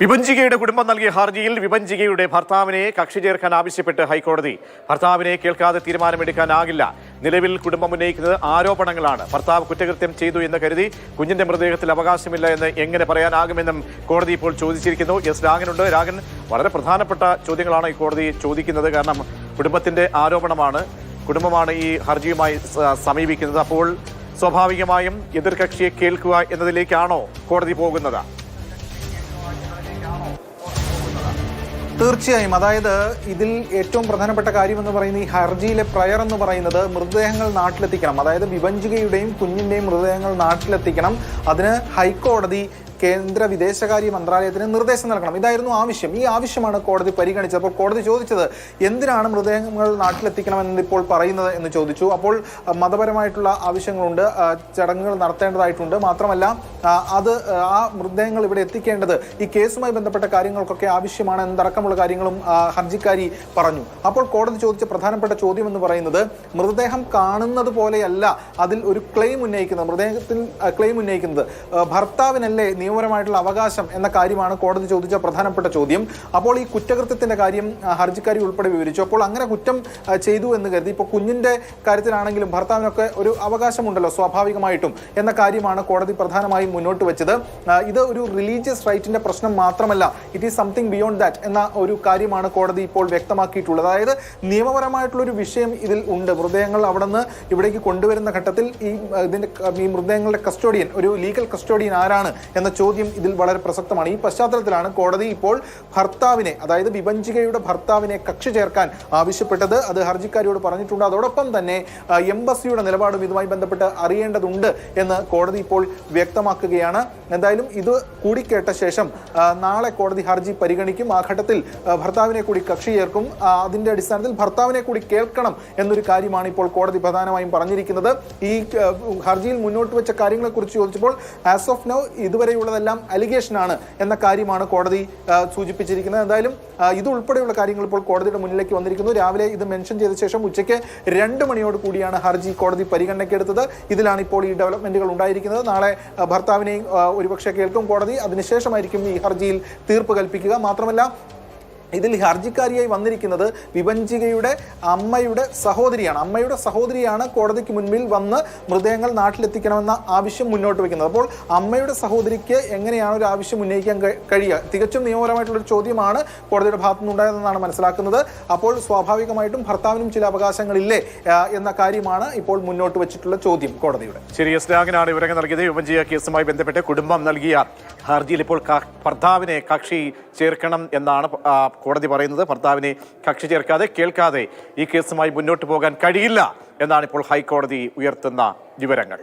വിഭജികയുടെ കുടുംബം നൽകിയ ഹർജിയിൽ വിഭജികയുടെ ഭർത്താവിനെ കക്ഷി ചേർക്കാൻ ആവശ്യപ്പെട്ട് ഹൈക്കോടതി. ഭർത്താവിനെ കേൾക്കാതെ തീരുമാനമെടുക്കാനാകില്ല. നിലവിൽ കുടുംബം ഉന്നയിക്കുന്നത് ആരോപണങ്ങളാണ്. ഭർത്താവ് കുറ്റകൃത്യം ചെയ്തു എന്ന് കരുതി കുഞ്ഞിന്റെ മൃതദേഹത്തിൽ അവകാശമില്ല എന്ന് എങ്ങനെ പറയാനാകുമെന്നും കോടതി ഇപ്പോൾ ചോദിച്ചിരിക്കുന്നു. എസ് രാഗനുണ്ട്. രാഗൻ, വളരെ പ്രധാനപ്പെട്ട ചോദ്യങ്ങളാണ് ഈ കോടതി ചോദിക്കുന്നത്. കാരണം കുടുംബത്തിന്റെ ആരോപണമാണ്, കുടുംബമാണ് ഈ ഹർജിയുമായി സമീപിക്കുന്നത്. അപ്പോൾ സ്വാഭാവികമായും എതിർകക്ഷിയെ കേൾക്കുക എന്നതിലേക്കാണോ കോടതി പോകുന്നത്? തീർച്ചയായും. അതായത് ഇതിൽ ഏറ്റവും പ്രധാനപ്പെട്ട കാര്യം എന്ന് പറയുന്നത് ഈ ഹർജിയിലെ പ്രയർ എന്ന് പറയുന്നത് മൃതദേഹങ്ങൾ നാട്ടിലെത്തിക്കണം. അതായത് വിഭജികയുടെയും കുഞ്ഞിന്റെയും മൃതദേഹങ്ങൾ നാട്ടിലെത്തിക്കണം. അതിന് ഹൈക്കോടതി കേന്ദ്ര വിദേശകാര്യ മന്ത്രാലയത്തിന് നിർദ്ദേശം നൽകണം. ഇതായിരുന്നു ആവശ്യം. ഈ ആവശ്യമാണ് കോടതി പരിഗണിച്ചത്. അപ്പോൾ കോടതി ചോദിച്ചത് എന്തിനാണ് മൃതദേഹങ്ങൾ നാട്ടിലെത്തിക്കണമെന്ന് ഇപ്പോൾ പറയുന്നത് എന്ന് ചോദിച്ചു. അപ്പോൾ മതപരമായിട്ടുള്ള ആവശ്യങ്ങളുണ്ട്, ചടങ്ങുകൾ നടത്തേണ്ടതായിട്ടുണ്ട്. മാത്രമല്ല അത് ആ മൃതദേഹങ്ങൾ ഇവിടെ എത്തിക്കേണ്ടത് ഈ കേസുമായി ബന്ധപ്പെട്ട കാര്യങ്ങൾക്കൊക്കെ ആവശ്യമാണ് എന്നടക്കമുള്ള കാര്യങ്ങളും ഹർജിക്കാരി പറഞ്ഞു. അപ്പോൾ കോടതി ചോദിച്ച പ്രധാനപ്പെട്ട ചോദ്യം എന്ന് പറയുന്നത് മൃതദേഹം കാണുന്നത് പോലെയല്ല അതിൽ ഒരു ക്ലെയിം ഉന്നയിക്കുന്നത്, മൃതദേഹത്തിൽ ക്ലെയിം ഉന്നയിക്കുന്നത് ഭർത്താവിനല്ലേ നിയമപരമായിട്ടുള്ള അവകാശം എന്ന കാര്യമാണ് കോടതി ചോദിച്ച പ്രധാനപ്പെട്ട ചോദ്യം. അപ്പോൾ ഈ കുറ്റകൃത്യത്തിന്റെ കാര്യം ഹർജിക്കാരി ഉൾപ്പെടെ വിവരിച്ചു. അപ്പോൾ അങ്ങനെ കുറ്റം ചെയ്തു എന്ന് കരുതി ഇപ്പോൾ കുഞ്ഞിന്റെ കാര്യത്തിലാണെങ്കിലും ഭർത്താവിനൊക്കെ ഒരു അവകാശമുണ്ടല്ലോ സ്വാഭാവികമായിട്ടും എന്ന കാര്യമാണ് കോടതി പ്രധാനമായും മുന്നോട്ട് വെച്ചത്. ഇത് ഒരു റിലീജിയസ് റൈറ്റിന്റെ പ്രശ്നം മാത്രമല്ല, it is something beyond that എന്ന ഒരു കാര്യമാണ് കോടതി ഇപ്പോൾ വ്യക്തമാക്കിയിട്ടുള്ളത്. അതായത് നിയമപരമായിട്ടുള്ളൊരു വിഷയം ഇതിൽ ഉണ്ട്. മൃതദേഹങ്ങൾ അവിടെ നിന്ന് ഇവിടേക്ക് കൊണ്ടുവരുന്ന ഘട്ടത്തിൽ ഈ മൃതദേഹങ്ങളുടെ കസ്റ്റോഡിയൻ, ഒരു ലീഗൽ കസ്റ്റോഡിയൻ ആരാണ് എന്ന ചോദ്യം ഇതിൽ വളരെ പ്രസക്തമാണ്. ഈ പശ്ചാത്തലത്തിലാണ് കോടതി ഇപ്പോൾ ഭർത്താവിനെ, അതായത് വിഭജികയുടെ ഭർത്താവിനെ കക്ഷി ചേർക്കാൻ ആവശ്യപ്പെട്ടത്. അത് ഹർജിക്കാരിയോട് പറഞ്ഞിട്ടുണ്ട്. അതോടൊപ്പം തന്നെ എംബസിയുടെ നിലപാടും ഇതുമായി ബന്ധപ്പെട്ട് അറിയേണ്ടതുണ്ട് എന്ന് കോടതി ഇപ്പോൾ വ്യക്തമാക്കുകയാണ്. എന്തായാലും ഇത് കൂടിക്കേട്ട ശേഷം നാളെ കോടതി ഹർജി പരിഗണിക്കും. ആ ഘട്ടത്തിൽ ഭർത്താവിനെ കൂടി കക്ഷി ചേർക്കും. അതിന്റെ അടിസ്ഥാനത്തിൽ ഭർത്താവിനെ കൂടി കേൾക്കണം എന്നൊരു കാര്യമാണ് ഇപ്പോൾ കോടതി പ്രധാനമായും പറഞ്ഞിരിക്കുന്നത്. ഈ ഹർജിയിൽ മുന്നോട്ട് വെച്ച കാര്യങ്ങളെ കുറിച്ച് ചോദിച്ചപ്പോൾ ആസ് ഓഫ് നൗ ഇതുവരെയുള്ളതെല്ലാം അലിഗേഷനാണ് എന്ന കാര്യമാണ് കോടതി സൂചിപ്പിച്ചിരിക്കുന്നത്. എന്തായാലും ഇതുൾപ്പെടെയുള്ള കാര്യങ്ങൾ ഇപ്പോൾ കോടതിയുടെ മുന്നിലേക്ക് വന്നിരിക്കുന്നു. രാവിലെ ഇത് മെൻഷൻ ചെയ്ത ശേഷം ഉച്ചയ്ക്ക് 2 മണിയോട് കൂടിയാണ് ഹർജി കോടതി പരിഗണനയ്ക്കെടുത്തത്. ഇതിലാണ് ഇപ്പോൾ ഈ ഡെവലപ്മെന്റുകൾ ഉണ്ടായിരിക്കുന്നത്. നാളെ ഭർത്താവിനെയും ഒരുപക്ഷെ കേൾക്കും കോടതി. അതിനുശേഷമായിരിക്കും ഈ ഹർജിയിൽ തീർപ്പ് കൽപ്പിക്കുക. മാത്രമല്ല ഇതിൽ ഹർജിക്കാരിയായി വന്നിരിക്കുന്നത് വിഭജികയുടെ അമ്മയുടെ സഹോദരിയാണ്. അമ്മയുടെ സഹോദരിയാണ് കോടതിക്ക് മുൻപിൽ വന്ന് മൃതദേഹങ്ങൾ നാട്ടിലെത്തിക്കണമെന്ന ആവശ്യം മുന്നോട്ട് വയ്ക്കുന്നത്. അപ്പോൾ അമ്മയുടെ സഹോദരിക്ക് എങ്ങനെയാണ് ഒരു ആവശ്യം ഉന്നയിക്കാൻ കഴിയുക? തികച്ചും നിയമപരമായിട്ടുള്ളൊരു ചോദ്യമാണ് കോടതിയുടെ ഭാഗത്തു നിന്നുണ്ടായതെന്നാണ് മനസ്സിലാക്കുന്നത്. അപ്പോൾ സ്വാഭാവികമായിട്ടും ഭർത്താവിനും ചില അവകാശങ്ങളില്ലേ എന്ന കാര്യമാണ് ഇപ്പോൾ മുന്നോട്ട് വെച്ചിട്ടുള്ള ചോദ്യം കോടതിയുടെ. ശരി, എസ് രാഗനാണ് വിവരങ്ങൾ നൽകിയത്. വിഭജിക കേസുമായി ബന്ധപ്പെട്ട് കുടുംബം നൽകിയ ഹർജിയിൽ ഇപ്പോൾ ഭർത്താവിനെ കക്ഷി ചേർക്കണം എന്നാണ് കോടതി പറയുന്നത്. ഭർത്താവിനെ കക്ഷി ചേർക്കാതെ കേൾക്കാതെ ഈ കേസുമായി മുന്നോട്ട് പോകാൻ കഴിയില്ല എന്നാണ് ഇപ്പോൾ ഹൈക്കോടതി ഉയർത്തുന്ന വിവരങ്ങൾ.